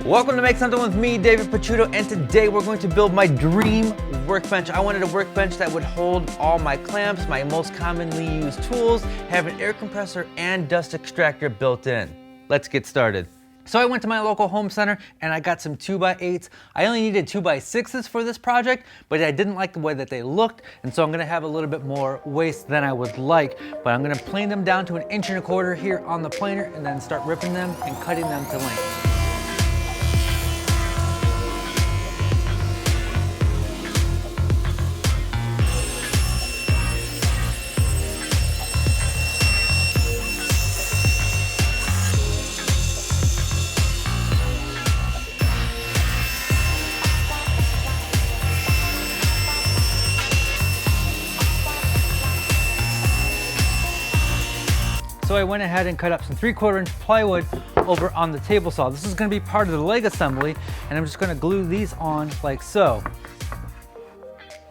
Welcome to Make Something with me, David Picciuto, and today we're going to build my dream workbench. I wanted a workbench that would hold all my clamps, my most commonly used tools, have an air compressor and dust extractor built in. Let's get started. So I went to my local home center and I got some 2x8s. I only needed 2x6s for this project, but I didn't like the way that they looked, and so I'm gonna have a little bit more waste than I would like, but I'm gonna plane them down to 1.25 inches here on the planer and then start ripping them and cutting them to length. So I went ahead and cut up some 3/4 inch plywood over on the table saw. This is gonna be part of the leg assembly, and I'm just gonna glue these on like so.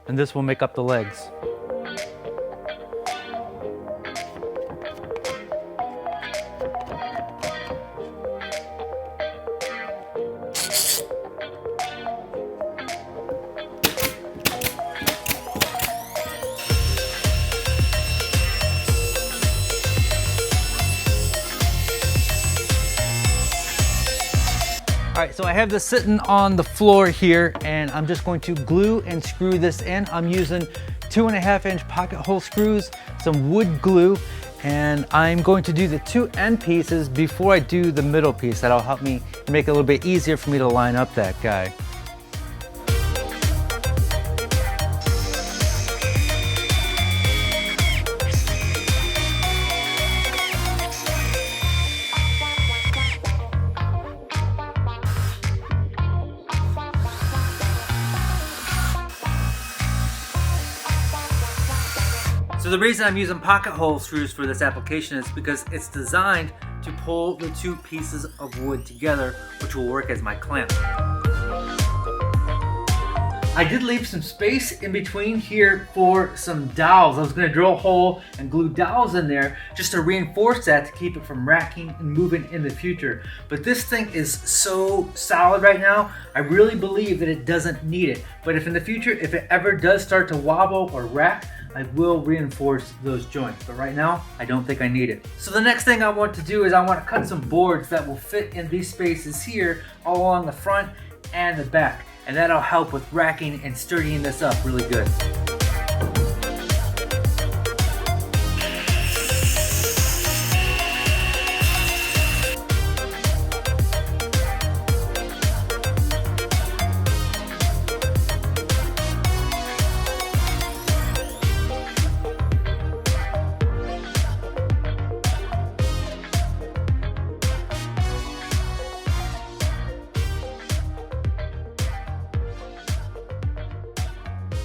And this will make up the legs. All right, so I have this sitting on the floor here, and I'm just going to glue and screw this in. I'm using 2.5 inch pocket hole screws, some wood glue, and I'm going to do the two end pieces before I do the middle piece. That'll help me make it a little bit easier for me to line up that guy. So the reason I'm using pocket hole screws for this application is because it's designed to pull the two pieces of wood together, which will work as my clamp. I did leave some space in between here for some dowels. I was going to drill a hole and glue dowels in there just to reinforce that, to keep it from racking and moving in the future. But this thing is so solid right now, I really believe that it doesn't need it. But if in the future, if it ever does start to wobble or rack, I will reinforce those joints, but right now, I don't think I need it. So the next thing I want to do is I want to cut some boards that will fit in these spaces here, all along the front and the back. And that'll help with racking and sturdying this up really good.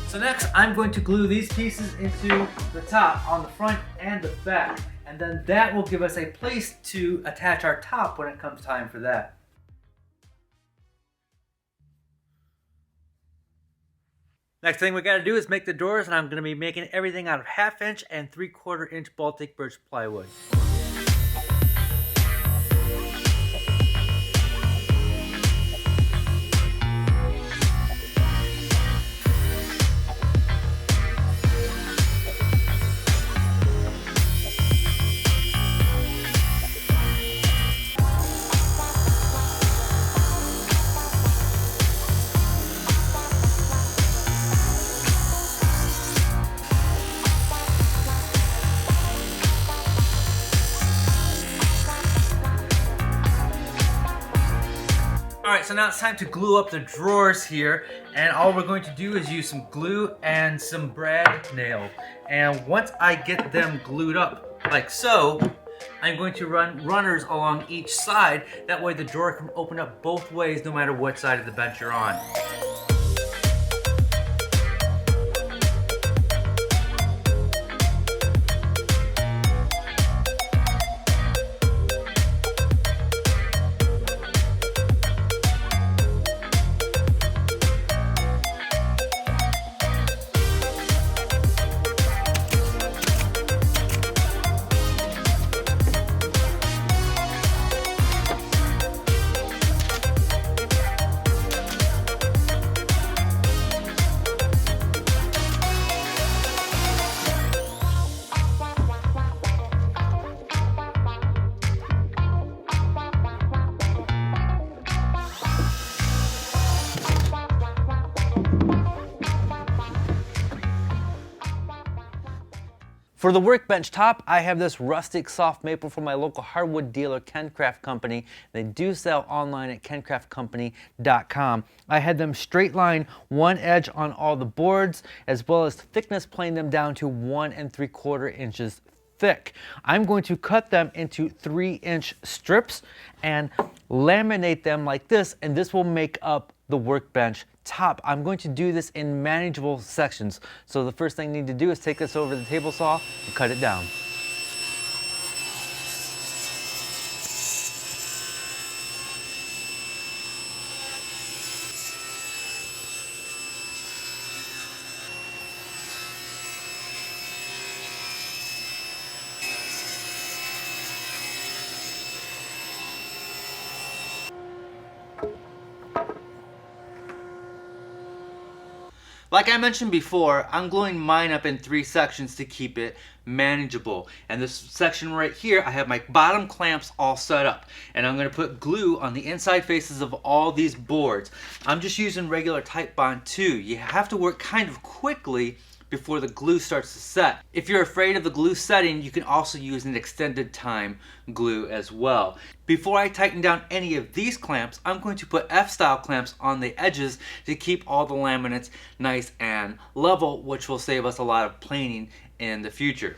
So next, I'm going to glue these pieces into the top on the front and the back, and then that will give us a place to attach our top when it comes time for that. Next thing we got to do is make the doors, and I'm going to be making everything out of 1/2 inch and 3/4 inch Baltic birch plywood. Alright, so now it's time to glue up the drawers here, and all we're going to do is use some glue and some brad nail. And once I get them glued up like so, I'm going to run runners along each side. That way the drawer can open up both ways no matter what side of the bench you're on. For the Workbench top, I have this rustic soft maple from my local hardwood dealer, KenCraft Company. They do sell online at kencraftcompany.com. I had them straight line one edge on all the boards, as well as thickness, playing them down to 1 3/4 inches thick. I'm going to cut them into 3-inch strips and laminate them like this, and this will make up the Workbench top. I'm going to do this in manageable sections. So the first thing I need to do is take this over the table saw and cut it down. Like I mentioned before, I'm gluing mine up in 3 sections to keep it manageable. And this section right here, I have my bottom clamps all set up. And I'm going to put glue on the inside faces of all these boards. I'm just using regular Titebond 2. You have to work kind of quickly before the glue starts to set. If you're afraid of the glue setting, you can also use an extended time glue as well. Before I tighten down any of these clamps, I'm going to put F-style clamps on the edges to keep all the laminates nice and level, which will save us a lot of planing in the future.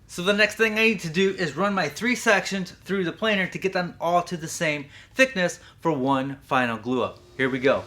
So the next thing I need to do is run my 3 sections through the planer to get them all to the same thickness for one final glue up. Here we go.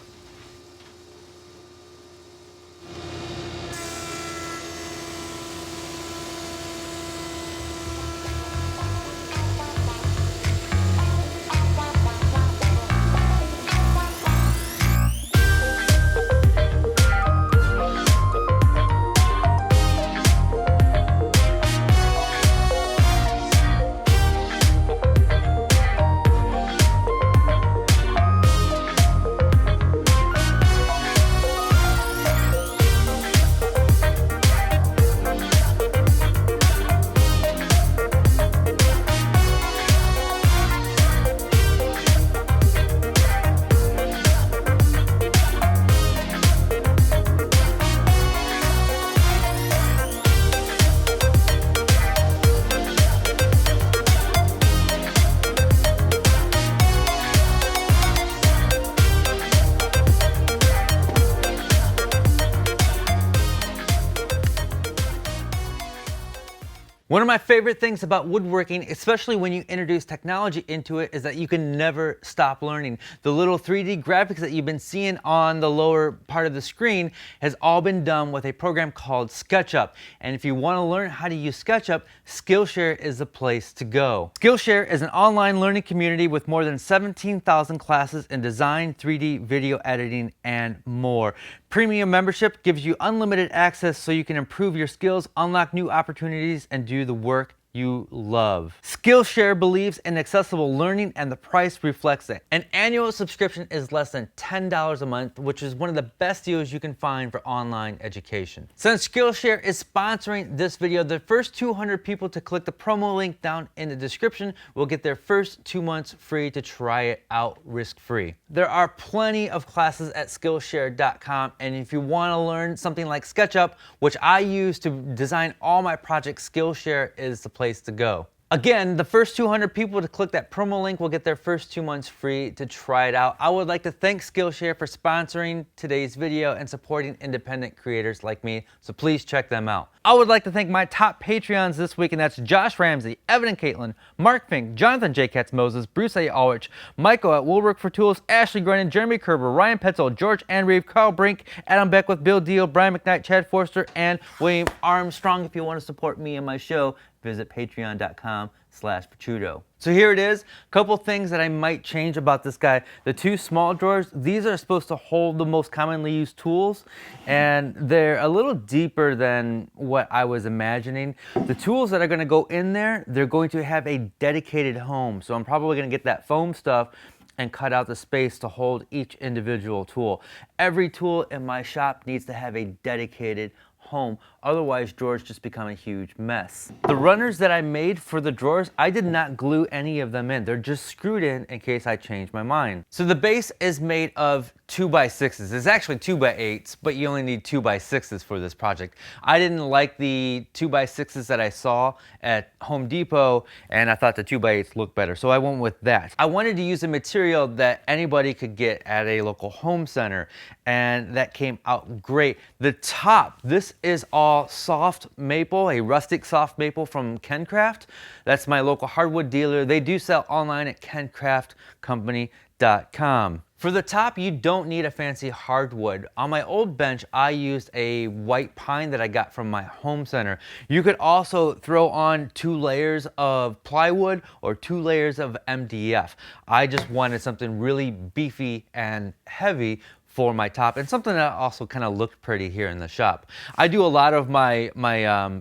One of my favorite things about woodworking, especially when you introduce technology into it, is that you can never stop learning. The little 3D graphics that you've been seeing on the lower part of the screen has all been done with a program called SketchUp. And if you want to learn how to use SketchUp, Skillshare is the place to go. Skillshare is an online learning community with more than 17,000 classes in design, 3D video editing, and more. Premium membership gives you unlimited access so you can improve your skills, unlock new opportunities, and do the work you love. Skillshare believes in accessible learning, and the price reflects it. An annual subscription is less than $10 a month, which is one of the best deals you can find for online education. Since Skillshare is sponsoring this video, the first 200 people to click the promo link down in the description will get their first 2 months free to try it out risk-free. There are plenty of classes at Skillshare.com, and if you want to learn something like SketchUp, which I use to design all my projects, Skillshare is the place to go. Again, the first 200 people to click that promo link will get their first 2 months free to try it out. I would like to thank Skillshare for sponsoring today's video and supporting independent creators like me, so please check them out. I would like to thank my top Patreons this week, and that's Josh Ramsey, Evan and Caitlin, Mark Fink, Jonathan J. Katz Moses, Bruce A. Ulrich, Michael at Woodwork for Tools, Ashley Grennan, Jeremy Kerber, Ryan Petzel, George Anreeve, Carl Brink, Adam Beckwith, Bill Deal, Brian McKnight, Chad Forster, and William Armstrong. If you want to support me and my show, visit patreon.com/Picciuto. So here it is, a couple things that I might change about this guy. The two small drawers, these are supposed to hold the most commonly used tools, and they're a little deeper than what I was imagining. The tools that are gonna go in there, they're going to have a dedicated home. So I'm probably gonna get that foam stuff and cut out the space to hold each individual tool. Every tool in my shop needs to have a dedicated home, otherwise drawers just become a huge mess. The runners that I made for the drawers, I did not glue any of them in. They're just screwed in case I change my mind. So the base is made of 2x6s. It's actually 2x8s, but you only need 2x6s for this project. I didn't like the 2x6s that I saw at Home Depot, and I thought the 2x8s looked better, so I went with that. I wanted to use a material that anybody could get at a local home center, and that came out great. The top, this is all soft maple, a rustic soft maple from KenCraft. That's my local hardwood dealer. They do sell online at kencraftcompany.com. For the top, you don't need a fancy hardwood. On my old bench, I used a white pine that I got from my home center. You could also throw on 2 layers of plywood or 2 layers of MDF. I just wanted something really beefy and heavy for my top, and something that also kind of looked pretty here in the shop. I do a lot of my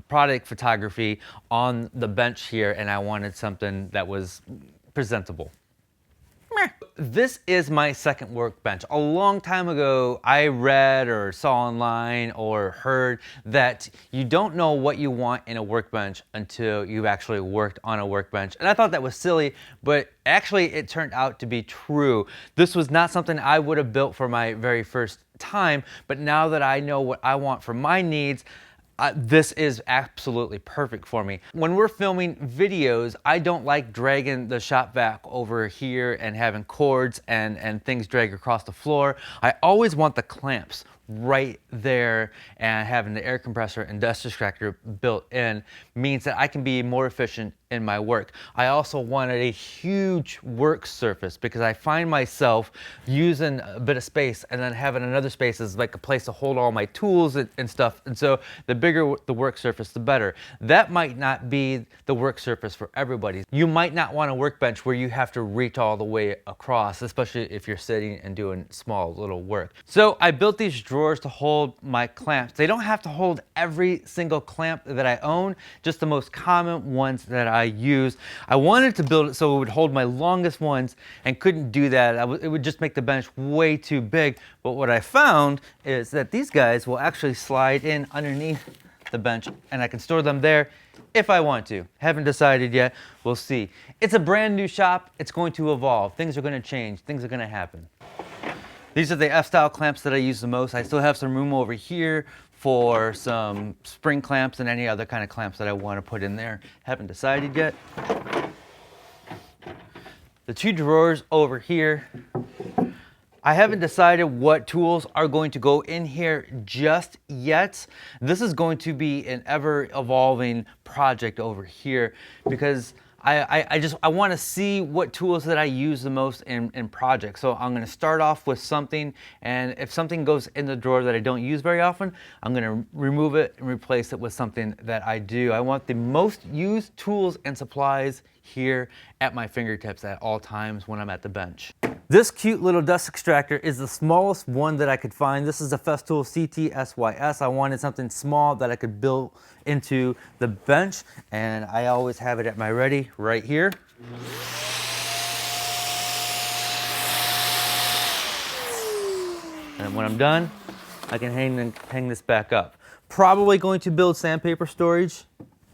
product photography on the bench here, and I wanted something that was presentable. This is my second workbench. A long time ago, I read or saw online or heard that you don't know what you want in a workbench until you've actually worked on a workbench. And I thought that was silly, but actually it turned out to be true. This was not something I would have built for my very first time, but now that I know what I want for my needs, this is absolutely perfect for me. When we're filming videos, I don't like dragging the shop vac over here and having cords and things drag across the floor. I always want the clamps right there, and having the air compressor and dust extractor built in means that I can be more efficient in my work. I also wanted a huge work surface because I find myself using a bit of space and then having another space as like a place to hold all my tools and stuff. And so the bigger the work surface, the better. That might not be the work surface for everybody. You might not want a workbench where you have to reach all the way across, especially if you're sitting and doing small little work. So I built these drawers to hold my clamps. They don't have to hold every single clamp that I own, just the most common ones that I use. I wanted to build it so it would hold my longest ones, and couldn't do that. It would just make the bench way too big. But what I found is that these guys will actually slide in underneath the bench, and I can store them there if I want to. Haven't decided yet. We'll see. It's a brand new shop. It's going to evolve. Things are going to change. Things are going to happen. These are the F-style clamps that I use the most. I still have some room over here for some spring clamps and any other kind of clamps that I want to put in there. Haven't decided yet. The 2 drawers over here, I haven't decided what tools are going to go in here just yet. This is going to be an ever-evolving project over here because I want to see what tools that I use the most in projects. So I'm going to start off with something, and if something goes in the drawer that I don't use very often, I'm going to remove it and replace it with something that I do. I want the most used tools and supplies here at my fingertips at all times when I'm at the bench. This cute little dust extractor is the smallest one that I could find. This is a Festool CT-SYS. I wanted something small that I could build into the bench, and I always have it at my ready right here. And when I'm done, I can hang this back up. Probably going to build sandpaper storage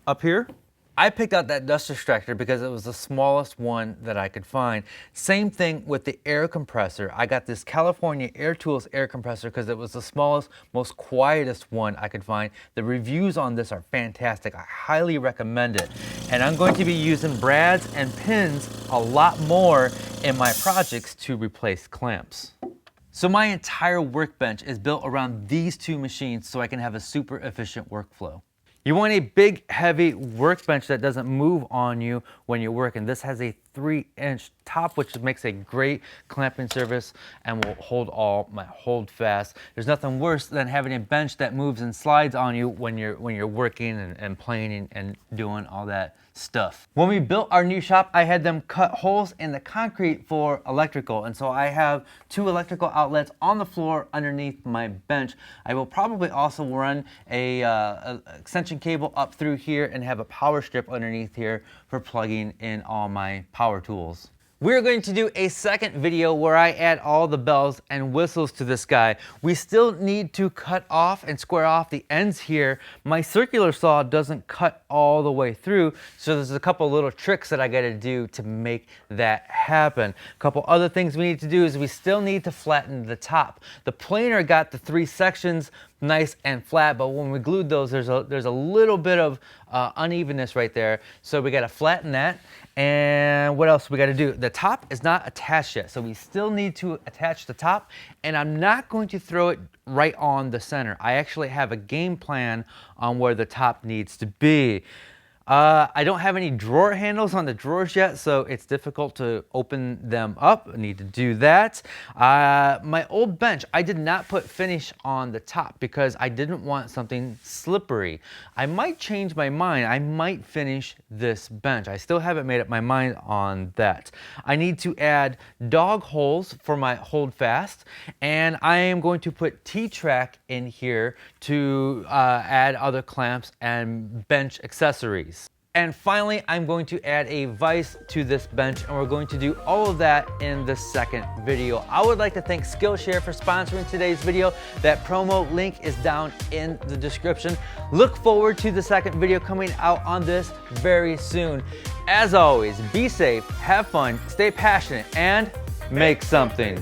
up here. I picked out that dust extractor because it was the smallest one that I could find. Same thing with the air compressor. I got this California Air Tools air compressor because it was the smallest, most quietest one I could find. The reviews on this are fantastic. I highly recommend it. And I'm going to be using brads and pins a lot more in my projects to replace clamps. So my entire workbench is built around these 2 machines so I can have a super efficient workflow. You want a big, heavy workbench that doesn't move on you when you're working. This has a 3-inch top, which makes a great clamping surface and will hold all my hold fast. There's nothing worse than having a bench that moves and slides on you when you're working and playing and doing all that stuff. When we built our new shop, I had them cut holes in the concrete for electrical, and so I have 2 electrical outlets on the floor underneath my bench. I will probably also run a extension cable up through here and have a power strip underneath here for plugging in all my power tools. We're going to do a second video where I add all the bells and whistles to this guy. We still need to cut off and square off the ends here. My circular saw doesn't cut all the way through, so there's a couple little tricks that I gotta do to make that happen. A couple other things we need to do is we still need to flatten the top. The planer got the 3 sections nice and flat, but when we glued those, there's a little bit of unevenness right there, so we got to flatten that. And what else we got to do? The top is not attached yet, so we still need to attach the top, and I'm not going to throw it right on the center. I actually have a game plan on where the top needs to be. I don't have any drawer handles on the drawers yet, so it's difficult to open them up. I need to do that. My old bench, I did not put finish on the top because I didn't want something slippery. I might change my mind. I might finish this bench. I still haven't made up my mind on that. I need to add dog holes for my hold fast, and I am going to put T-track in here to add other clamps and bench accessories. And finally, I'm going to add a vise to this bench, and we're going to do all of that in the second video. I would like to thank Skillshare for sponsoring today's video. That promo link is down in the description. Look forward to the second video coming out on this very soon. As always, be safe, have fun, stay passionate, and make something.